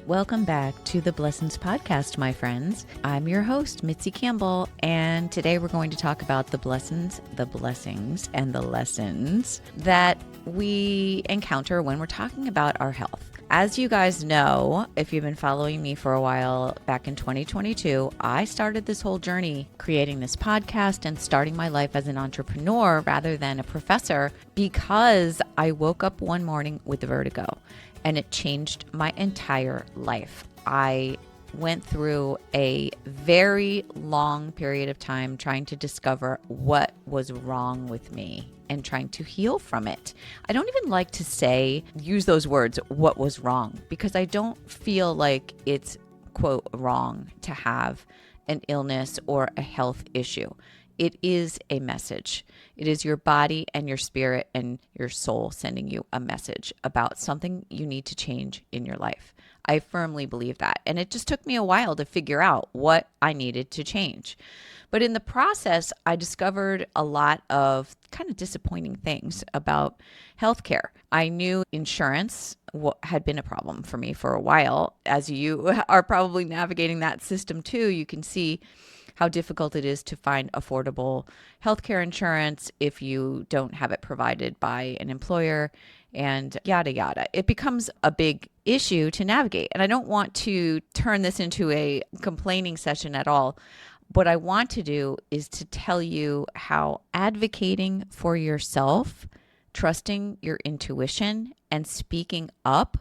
Welcome back to the Blessings Podcast, my friends. I'm your host, Mitzi Campbell, and today we're going to talk about the blessings, and the lessons that we encounter when we're talking about our health. As you guys know, if you've been following me for a while, back in 2022, I started this whole journey creating this podcast and starting my life as an entrepreneur rather than a professor because I woke up one morning with vertigo. And it changed my entire life. I went through a very long period of time trying to discover what was wrong with me and trying to heal from it. I don't even like to use those words, what was wrong, because I don't feel like it's, quote, wrong to have an illness or a health issue. It is a message. It is your body and your spirit and your soul sending you a message about something you need to change in your life. I firmly believe that. And it just took me a while to figure out what I needed to change. But in the process, I discovered a lot of kind of disappointing things about healthcare. I knew insurance had been a problem for me for a while. As you are probably navigating that system too, you can see how difficult it is to find affordable healthcare insurance if you don't have it provided by an employer and yada, yada. It becomes a big issue to navigate. And I don't want to turn this into a complaining session at all. What I want to do is to tell you how advocating for yourself, trusting your intuition, and speaking up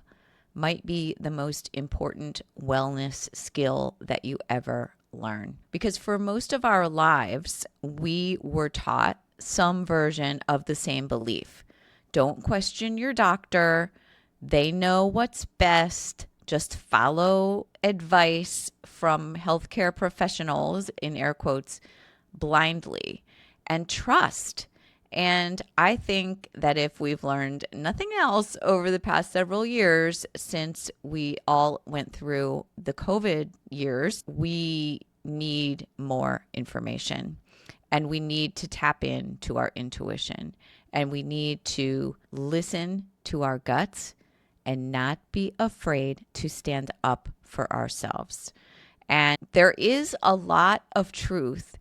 might be the most important wellness skill that you ever learn. Because for most of our lives, we were taught some version of the same belief. Don't question your doctor. They know what's best. Just follow advice from healthcare professionals, in air quotes, blindly, and trust. And I think that if we've learned nothing else over the past several years, since we all went through the COVID years, we need more information and we need to tap into our intuition and we need to listen to our guts and not be afraid to stand up for ourselves. And there is a lot of truth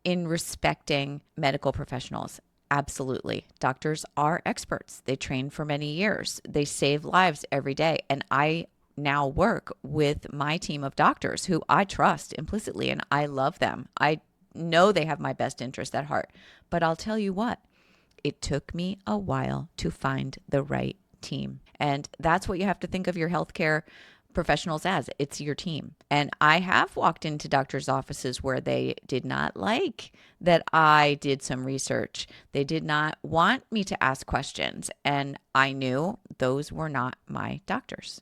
in respecting medical professionals. Absolutely. Doctors are experts. They train for many years. They save lives every day. And I now work with my team of doctors who I trust implicitly and I love them. I know they have my best interest at heart. But I'll tell you what, it took me a while to find the right team. And that's what you have to think of your healthcare professionals as. It's your team. And I have walked into doctors' offices where they did not like that I did some research. They did not want me to ask questions. And I knew those were not my doctors.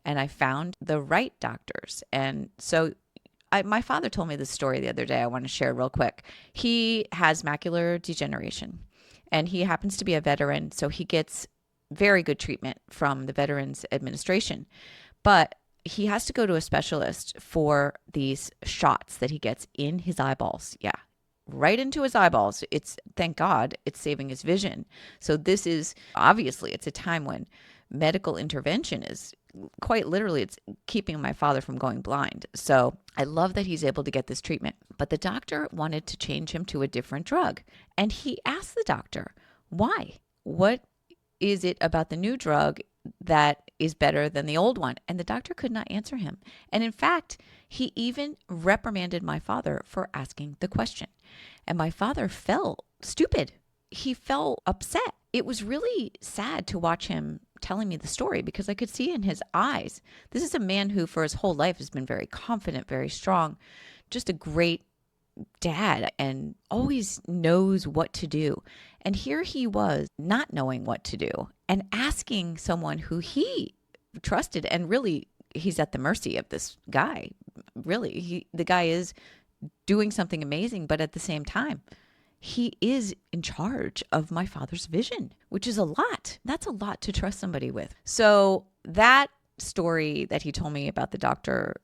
And I found the right doctors. And so my father told me this story the other day. I want to share real quick. He has macular degeneration and he happens to be a veteran. So he gets very good treatment from the Veterans Administration. But he has to go to a specialist for these shots that he gets in his eyeballs. Yeah, right into his eyeballs. Thank God, it's saving his vision. So this is, obviously, it's a time when medical intervention is quite literally, it's keeping my father from going blind. So I love that he's able to get this treatment. But the doctor wanted to change him to a different drug. And he asked the doctor, why? What is it about the new drug that is better than the old one? And the doctor could not answer him. And in fact, he even reprimanded my father for asking the question. And my father felt stupid. He felt upset. It was really sad to watch him telling me the story because I could see in his eyes. This is a man who for his whole life has been very confident, very strong, just a great dad and always knows what to do. And here he was not knowing what to do and asking someone who he trusted, and really he's at the mercy of this guy. Really, the guy is doing something amazing, but at the same time, he is in charge of my father's vision, which is a lot. That's a lot to trust somebody with. So that story that he told me about the doctor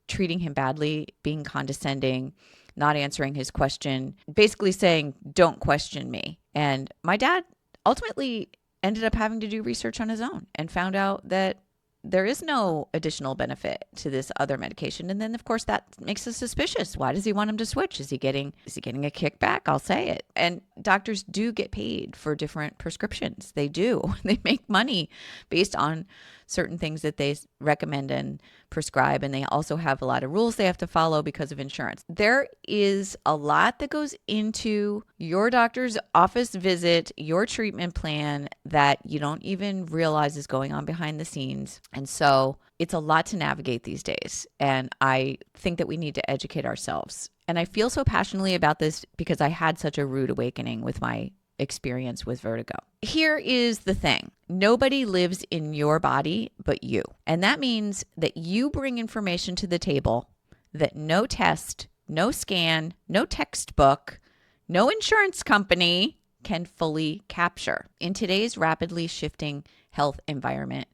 treating him badly, being condescending, not answering his question, basically saying, don't question me. And my dad ultimately ended up having to do research on his own and found out that there is no additional benefit to this other medication. And then of course that makes us suspicious. Why does he want him to switch? Is he getting a kickback? I'll say it. And doctors do get paid for different prescriptions. They do. They make money based on certain things that they recommend and prescribe. And they also have a lot of rules they have to follow because of insurance. There is a lot that goes into your doctor's office visit, your treatment plan, that you don't even realize is going on behind the scenes. And so it's a lot to navigate these days. And I think that we need to educate ourselves. And I feel so passionately about this because I had such a rude awakening with my experience with vertigo. Here is the thing. Nobody lives in your body but you. And that means that you bring information to the table that no test, no scan, no textbook, no insurance company can fully capture. In today's rapidly shifting health environment,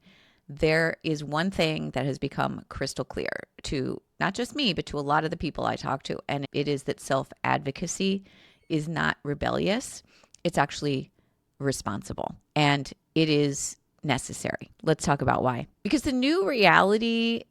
there is one thing that has become crystal clear to not just me, but to a lot of the people I talk to. And it is that self-advocacy is not rebellious. It's actually responsible, and it is necessary. Let's talk about why. Because the new reality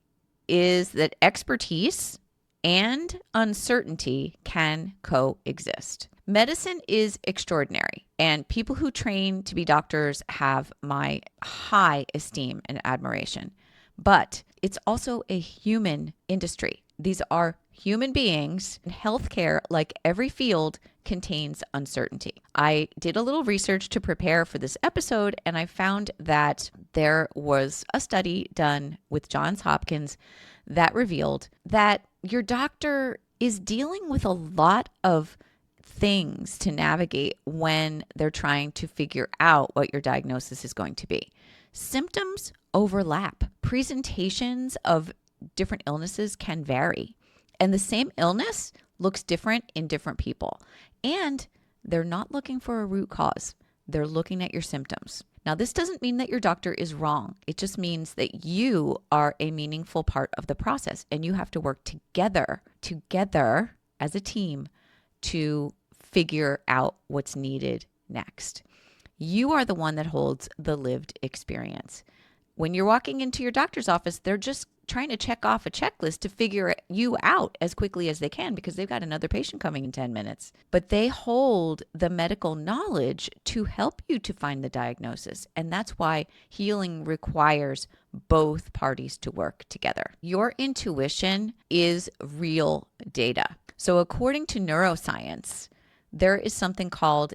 is that expertise and uncertainty can coexist. Medicine is extraordinary, and people who train to be doctors have my high esteem and admiration. But it's also a human industry. These are human beings, and healthcare, like every field, contains uncertainty. I did a little research to prepare for this episode, and I found that there was a study done with Johns Hopkins that revealed that your doctor is dealing with a lot of things to navigate when they're trying to figure out what your diagnosis is going to be. Symptoms overlap. Presentations of different illnesses can vary. And the same illness looks different in different people. And they're not looking for a root cause. They're looking at your symptoms. Now, this doesn't mean that your doctor is wrong. It just means that you are a meaningful part of the process, and you have to work together as a team to figure out what's needed next. You are the one that holds the lived experience. When you're walking into your doctor's office, they're just trying to check off a checklist to figure you out as quickly as they can because they've got another patient coming in 10 minutes. But they hold the medical knowledge to help you to find the diagnosis. And that's why healing requires both parties to work together. Your intuition is real data. So according to neuroscience, there is something called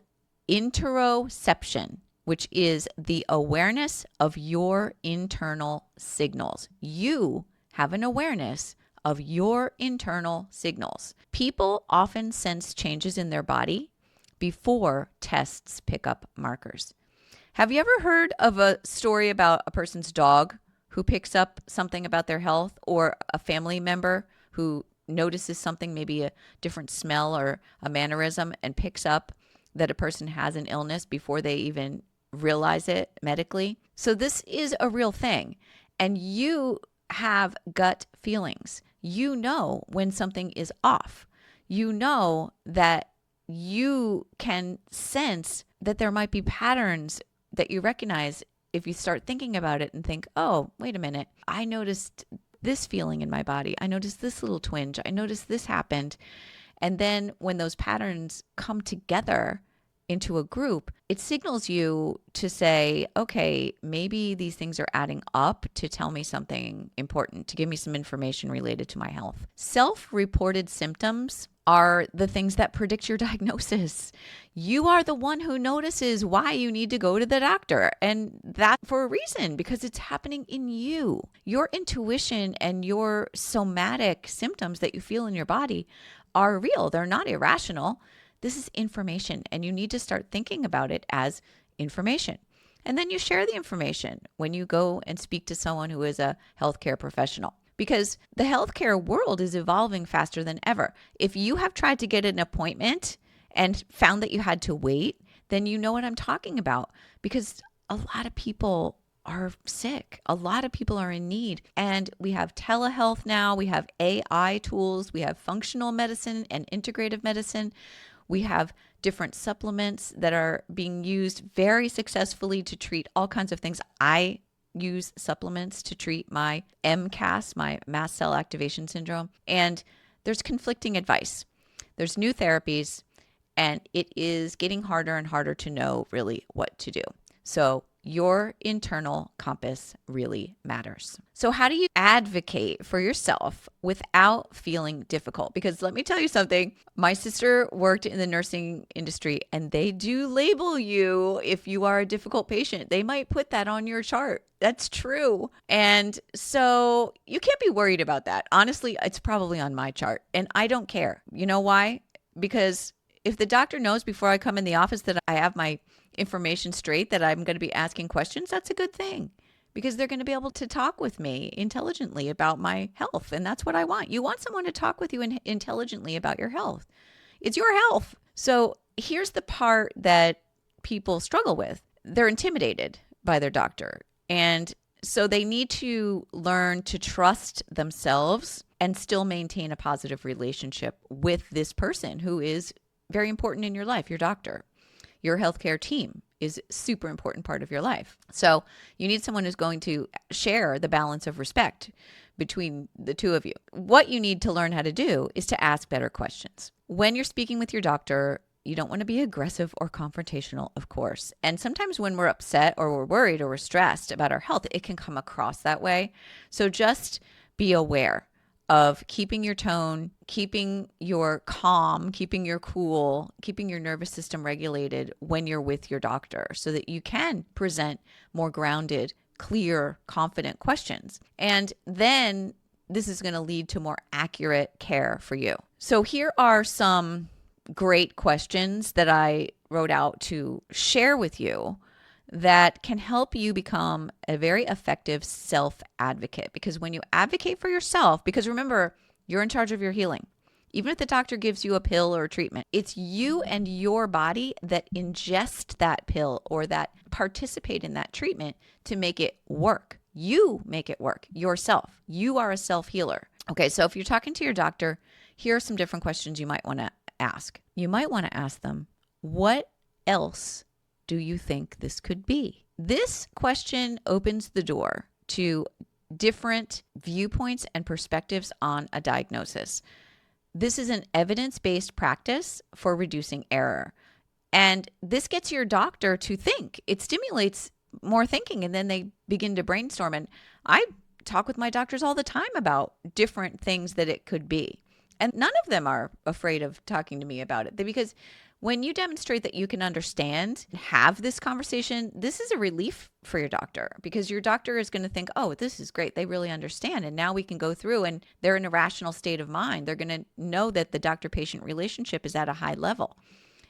interoception, which is the awareness of your internal signals. You have an awareness of your internal signals. People often sense changes in their body before tests pick up markers. Have you ever heard of a story about a person's dog who picks up something about their health, or a family member who notices something, maybe a different smell or a mannerism, and picks up that a person has an illness before they even realize it medically? So this is a real thing. And you have gut feelings. You know when something is off. You know that you can sense that there might be patterns that you recognize if you start thinking about it and think, oh, wait a minute, I noticed this feeling in my body. I noticed this little twinge. I noticed this happened. And then when those patterns come together into a group, it signals you to say, okay, maybe these things are adding up to tell me something important, to give me some information related to my health. Self-reported symptoms are the things that predict your diagnosis. You are the one who notices why you need to go to the doctor. And that for a reason, because it's happening in you. Your intuition and your somatic symptoms that you feel in your body are real. They're not irrational. This is information, and you need to start thinking about it as information. And then you share the information when you go and speak to someone who is a healthcare professional, because the healthcare world is evolving faster than ever. If you have tried to get an appointment and found that you had to wait, then you know what I'm talking about, because a lot of people are sick. A lot of people are in need. And we have telehealth now. We have AI tools. We have functional medicine and integrative medicine. We have different supplements that are being used very successfully to treat all kinds of things. I use supplements to treat my MCAS, my mast cell activation syndrome, and there's conflicting advice. There's new therapies, and it is getting harder and harder to know really what to do. So your internal compass really matters. So how do you advocate for yourself without feeling difficult? Because let me tell you something, my sister worked in the nursing industry and they do label you if you are a difficult patient. They might put that on your chart. That's true. And so you can't be worried about that. Honestly, it's probably on my chart and I don't care. You know why? Because if the doctor knows before I come in the office that I have my information straight, that I'm going to be asking questions, that's a good thing because they're going to be able to talk with me intelligently about my health. And that's what I want. You want someone to talk with you intelligently about your health. It's your health. So here's the part that people struggle with. They're intimidated by their doctor. And so they need to learn to trust themselves and still maintain a positive relationship with this person who is very important in your life, your doctor. Your healthcare team is a super important part of your life. So you need someone who's going to share the balance of respect between the two of you. What you need to learn how to do is to ask better questions. When you're speaking with your doctor, you don't want to be aggressive or confrontational, of course. And sometimes when we're upset or we're worried or we're stressed about our health, it can come across that way. So just be aware of keeping your tone, keeping your calm, keeping your cool, keeping your nervous system regulated when you're with your doctor so that you can present more grounded, clear, confident questions. And then this is going to lead to more accurate care for you. So here are some great questions that I wrote out to share with you that can help you become a very effective self-advocate. Because when you advocate for yourself, because remember, you're in charge of your healing. Even if the doctor gives you a pill or a treatment, it's you and your body that ingest that pill or that participate in that treatment to make it work. You make it work yourself. You are a self-healer. Okay, so if you're talking to your doctor, here are some different questions you might want to ask. You might want to ask them, what else do you think this could be? This question opens the door to different viewpoints and perspectives on a diagnosis. This is an evidence-based practice for reducing error. And this gets your doctor to think. It stimulates more thinking, and then they begin to brainstorm. And I talk with my doctors all the time about different things that it could be. And none of them are afraid of talking to me about it because when you demonstrate that you can understand and have this conversation, this is a relief for your doctor because your doctor is going to think, oh, this is great. They really understand. And now we can go through and they're in a rational state of mind. They're going to know that the doctor-patient relationship is at a high level.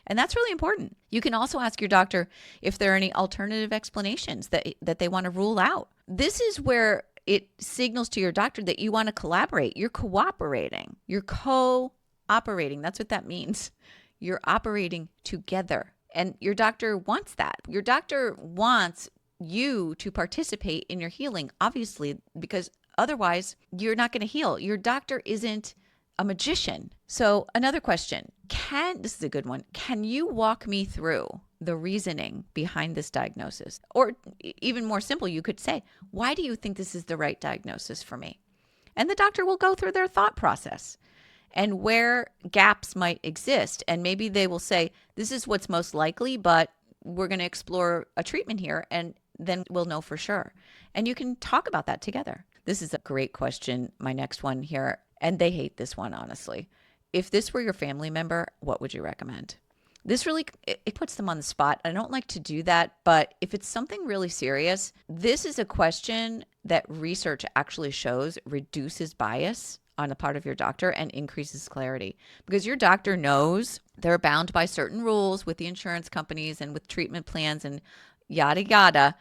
And that's really important. You can also ask your doctor if there are any alternative explanations that they want to rule out. This is where it signals to your doctor that you want to collaborate. You're cooperating. You're co-operating. That's what that means. You're operating together. And your doctor wants that. Your doctor wants you to participate in your healing, obviously, because otherwise you're not going to heal. Your doctor isn't a magician. So another question, this is a good one. Can you walk me through the reasoning behind this diagnosis? Or even more simple, you could say, why do you think this is the right diagnosis for me? And the doctor will go through their thought process and where gaps might exist. And maybe they will say, this is what's most likely, but we're going to explore a treatment here and then we'll know for sure. And you can talk about that together. This is a great question. My next one here, and they hate this one, honestly. If this were your family member, what would you recommend? This really, it puts them on the spot. I don't like to do that, but if it's something really serious, this is a question that research actually shows reduces bias on the part of your doctor and increases clarity because your doctor knows they're bound by certain rules with the insurance companies and with treatment plans and yada, yada.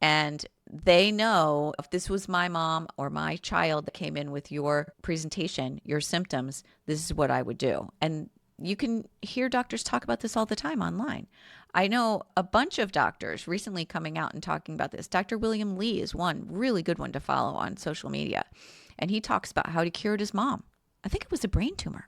And they know if this was my mom or my child that came in with your presentation, your symptoms, this is what I would do. And you can hear doctors talk about this all the time online. I know a bunch of doctors recently coming out and talking about this. Dr. William Lee is one really good one to follow on social media. And he talks about how he cured his mom. I think it was a brain tumor.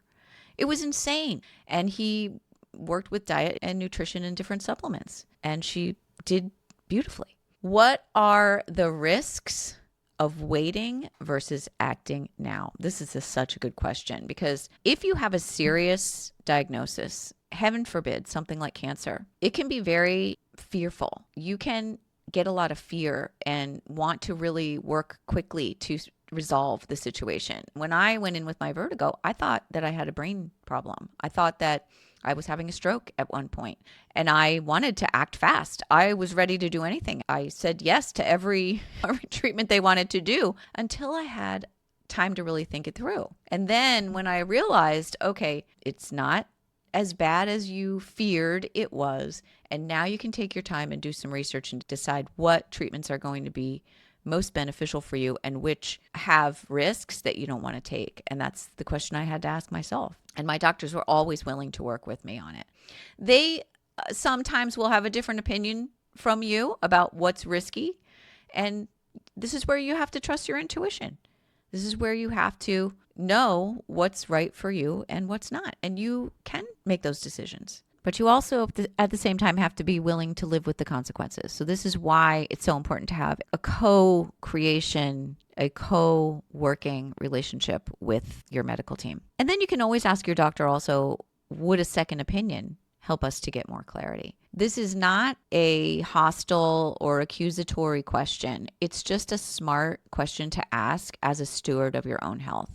It was insane. And he worked with diet and nutrition and different supplements. And she did beautifully. What are the risks of waiting versus acting now? This is such a good question, because if you have a serious diagnosis, heaven forbid, something like cancer, it can be very fearful. You can get a lot of fear and want to really work quickly to resolve the situation. When I went in with my vertigo, I thought that I had a brain problem. I thought that I was having a stroke at one point, and I wanted to act fast. I was ready to do anything. I said yes to every treatment they wanted to do until I had time to really think it through. And then when I realized, okay, it's not as bad as you feared it was, and now you can take your time and do some research and decide what treatments are going to be most beneficial for you and which have risks that you don't want to take. And that's the question I had to ask myself. And my doctors were always willing to work with me on it. They sometimes will have a different opinion from you about what's risky. And this is where you have to trust your intuition. This is where you have to know what's right for you and what's not. And you can make those decisions. But you also, at the same time, have to be willing to live with the consequences. So this is why it's so important to have a co-creation, a co-working relationship with your medical team. And then you can always ask your doctor also, would a second opinion help us to get more clarity? This is not a hostile or accusatory question. It's just a smart question to ask as a steward of your own health.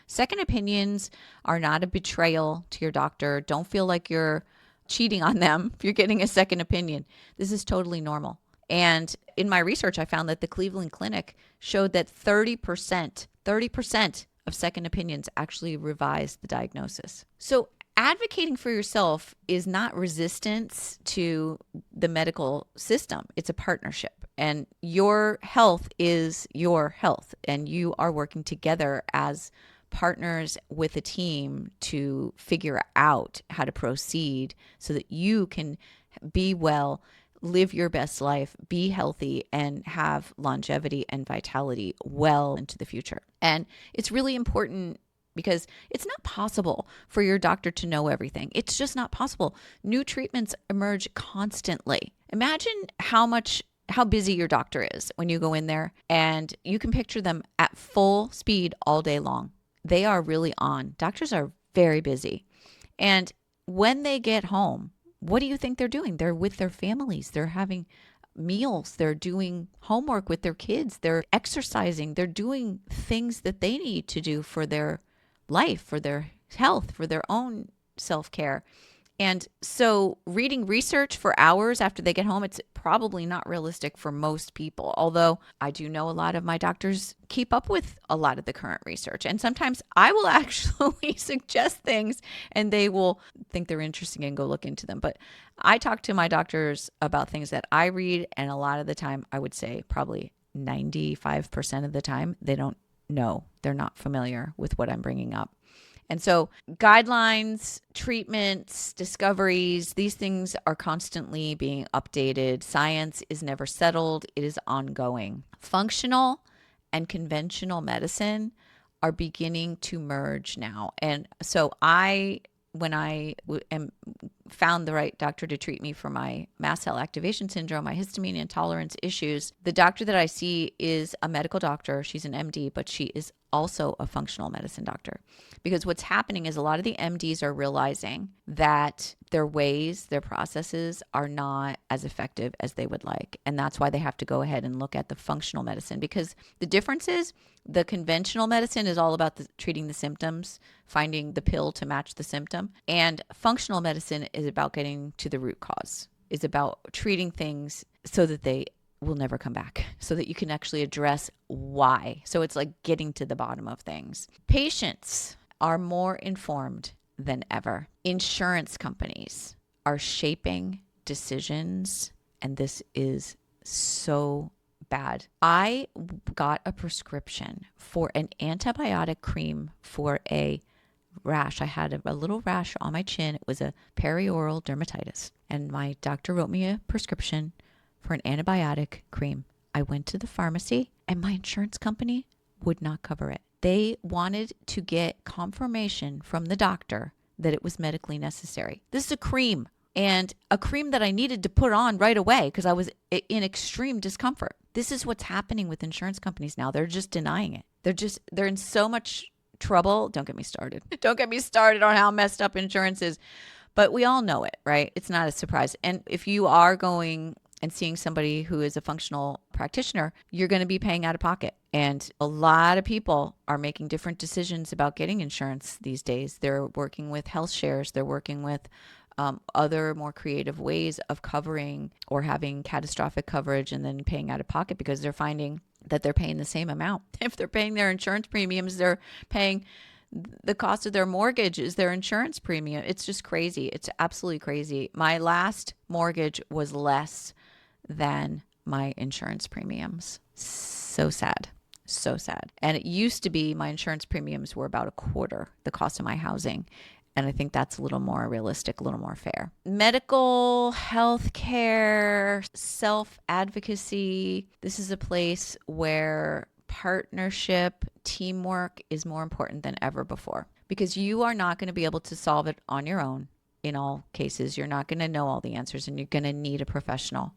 Second opinions are not a betrayal to your doctor. Don't feel like you're cheating on them if you're getting a second opinion. This is totally normal. And in my research, I found that the Cleveland Clinic showed that 30% of second opinions actually revise the diagnosis. So advocating for yourself is not resistance to the medical system. It's a partnership. And your health is your health. And you are working together as partners with a team to figure out how to proceed so that you can be well, live your best life, be healthy, and have longevity and vitality well into the future. And it's really important because it's not possible for your doctor to know everything. It's just not possible. New treatments emerge constantly. Imagine how busy your doctor is when you go in there, and you can picture them at full speed all day long. They are really on. Doctors are very busy. And when they get home, what do you think they're doing? They're with their families. They're having meals. They're doing homework with their kids. They're exercising. They're doing things that they need to do for their life, for their health, for their own self-care. And so reading research for hours after they get home, it's probably not realistic for most people. Although I do know a lot of my doctors keep up with a lot of the current research. And sometimes I will actually suggest things and they will think they're interesting and go look into them. But I talk to my doctors about things that I read. And a lot of the time, I would say probably 95% of the time, they don't know. They're not familiar with what I'm bringing up. And so guidelines, treatments, discoveries, these things are constantly being updated. Science is never settled. It is ongoing. Functional and conventional medicine are beginning to merge now. And so when I found the right doctor to treat me for my mast cell activation syndrome, my histamine intolerance issues, the doctor that I see is a medical doctor. She's an MD, but she is also a functional medicine doctor. Because what's happening is a lot of the MDs are realizing that their ways, their processes are not as effective as they would like. And that's why they have to go ahead and look at the functional medicine. Because the difference is the conventional medicine is all about treating the symptoms, finding the pill to match the symptom. And functional medicine is about getting to the root cause, is about treating things so that they will never come back, so that you can actually address why. So it's like getting to the bottom of things. Patients are more informed than ever. Insurance companies are shaping decisions, and this is so bad. I got a prescription for an antibiotic cream for a rash. I had a little rash on my chin. It was a perioral dermatitis, and my doctor wrote me a prescription for an antibiotic cream. I went to the pharmacy and my insurance company would not cover it. They wanted to get confirmation from the doctor that it was medically necessary. This is a cream. and a cream that I needed to put on right away because I was in extreme discomfort. This is what's happening with insurance companies now. They're just denying it. They're in so much trouble. Don't get me started. Don't get me started on how messed up insurance is. But we all know it, right? It's not a surprise. And if you are going and seeing somebody who is a functional practitioner, you're going to be paying out of pocket. And a lot of people are making different decisions about getting insurance these days. They're working with health shares. They're working with other more creative ways of covering or having catastrophic coverage and then paying out of pocket because they're finding that they're paying the same amount. If they're paying their insurance premiums, they're paying the cost of their mortgage is their insurance premium. It's just crazy. It's absolutely crazy. My last mortgage was less than my insurance premiums. So sad. So sad. And it used to be my insurance premiums were about a quarter the cost of my housing. And I think that's a little more realistic, a little more fair. Medical, healthcare, self-advocacy. This is a place where partnership, teamwork is more important than ever before because you are not going to be able to solve it on your own. In all cases, you're not going to know all the answers and you're going to need a professional,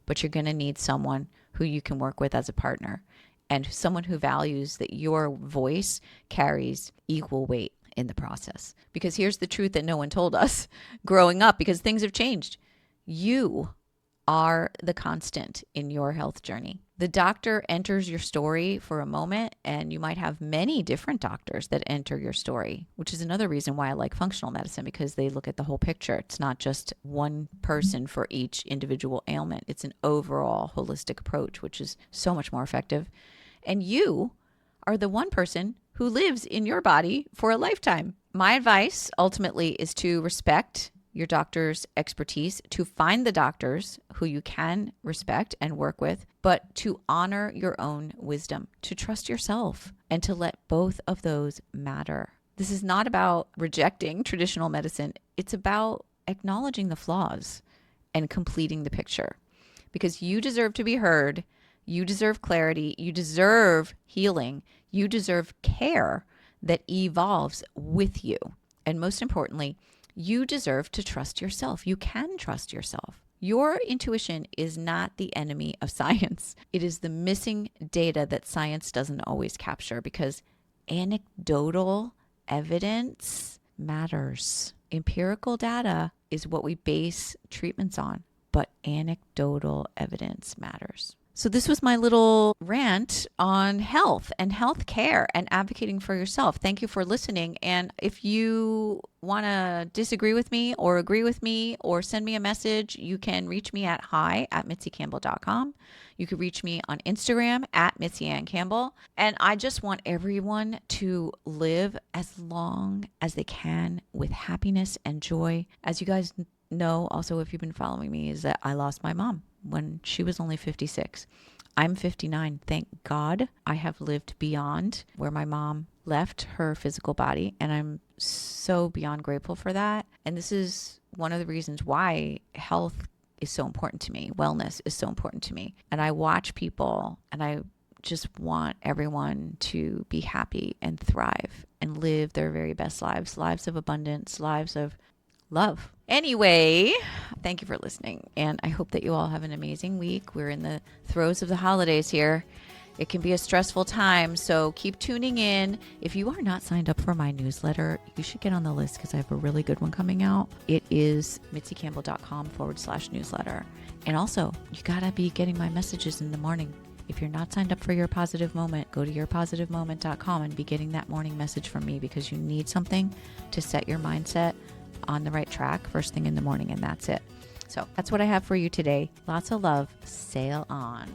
but you're going to need someone who you can work with as a partner and someone who values that your voice carries equal weight in the process. Because here's the truth that no one told us growing up because things have changed. You are the constant in your health journey. The doctor enters your story for a moment, and you might have many different doctors that enter your story, which is another reason why I like functional medicine because they look at the whole picture. It's not just one person for each individual ailment. It's an overall holistic approach, which is so much more effective. And you are the one person who lives in your body for a lifetime. My advice ultimately is to respect your doctor's expertise, to find the doctors who you can respect and work with, but to honor your own wisdom, to trust yourself, and to let both of those matter. This is not about rejecting traditional medicine. It's about acknowledging the flaws and completing the picture because you deserve to be heard. You deserve clarity. You deserve healing. You deserve care that evolves with you. And most importantly, you deserve to trust yourself. You can trust yourself. Your intuition is not the enemy of science. It is the missing data that science doesn't always capture because anecdotal evidence matters. Empirical data is what we base treatments on, but anecdotal evidence matters. So this was my little rant on health and health care and advocating for yourself. Thank you for listening. And if you want to disagree with me or agree with me or send me a message, you can reach me at hi@mitzicampbell.com. You can reach me on Instagram at Mitzi Ann Campbell. And I just want everyone to live as long as they can with happiness and joy. As you guys know, also, if you've been following me, is that I lost my mom when she was only 56. I'm 59. Thank God I have lived beyond where my mom left her physical body. And I'm so beyond grateful for that. And this is one of the reasons why health is so important to me. Wellness is so important to me. And I watch people and I just want everyone to be happy and thrive and live their very best lives, lives of abundance, lives of love. Anyway, thank you for listening. And I hope that you all have an amazing week. We're in the throes of the holidays here. It can be a stressful time, so keep tuning in. If you are not signed up for my newsletter, you should get on the list because I have a really good one coming out. It is mitzicampbell.com/newsletter. And also, you got to be getting my messages in the morning. If you're not signed up for Your Positive Moment, go to yourpositivemoment.com and be getting that morning message from me because you need something to set your mindset on the right track first thing in the morning, and that's it. So that's what I have for you today. Lots of love. Sail on.